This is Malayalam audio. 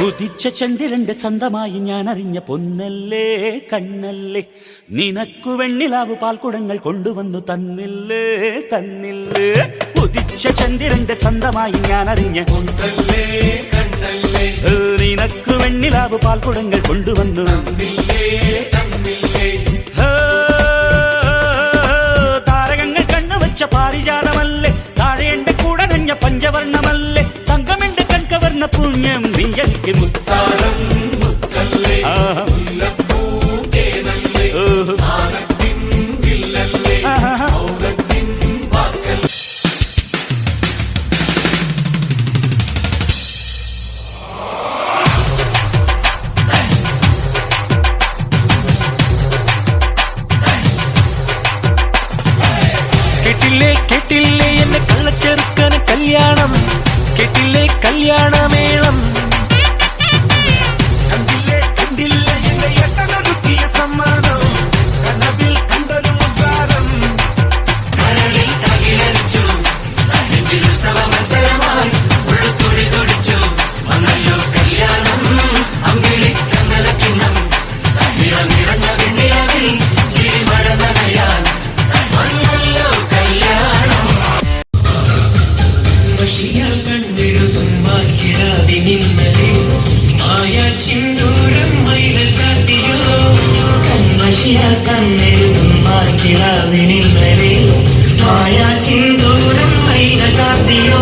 ഉദിച്ച ചന്ദ്രന്റെ ചന്തമായി ഞാൻ അറിഞ്ഞ പൊന്നല്ലേ കണ്ണല്ലേ, നിനക്കു വെണ്ണിലാവു പാൽക്കുടങ്ങൾ കൊണ്ടുവന്നു തന്നില്ലേ തന്നില്ലേ. ഉദിച്ച ചന്ദ്രന്റെ ചന്തമായി ഞാൻ അറിഞ്ഞ പൊന്നല്ലേ കണ്ണല്ലേ, നിനക്കു വെണ്ണിലാവു പാൽക്കുടങ്ങൾ കൊണ്ടുവന്നു തന്നില്ലേ തന്നില്ലേ. താരകങ്ങൾ കണ്ണുവച്ച പാരിജാതമല്ലേ, താഴെ എന്റെ കൂടെ നഞ്ഞ പഞ്ചവർണ്ണമല്ലേ, തങ്കമെന്റെ കൺകവർണ്ണ പുണ്യം നീയലിക്ക് മുത്താരം മുത്തല്ലേ, മുല്ലപ്പൂ തേനല്ലേ, ആനത്തിൻ വില്ലല്ലേ, ഔറത്തിൻ വാക്കല്ലേ. കേട്ടില്ലേ കേട്ടില്ലേ എന്റെ കള്ളച്ചെറുക്കന് കല്യാണം, കേട്ടില്ലേ കല്യാണമേളം, കണ്ടില്ലേ കണ്ടില്ലേ എന്റെ എട്ടനൊരുക്കിയ സമ്മാനം, കനവിൽ കണ്ടൊരു മുദ്രാരം, കരളിൽ കകിലടിച്ചു നെഞ്ചിൽ ഉത്സവമത്സരമായി ഉള്ളുത്തൊടി തൊടിച്ചു വന്നല്ലോ കല്യാണം, അമ്പിളിച്ച നിലക്കിണ്ണം നിറഞ്ഞ വെണ്ണിലാവിൽ ചിരിമഴ നനയാൻ വന്നല്ലോ കല്യാണം. മഷിയാൽ കണ്ണെഴുതും വാക്കിടാവിനിന്നലെ മായാ ചിന്തൂരം മൈല ചാട്ടിയോ, കൺമഷിയാൽ കണ്ണെഴുതും വാക്കിടാവിനിന്നലെ മായാ ചിന്തൂരം മൈല ചാട്ടിയോ.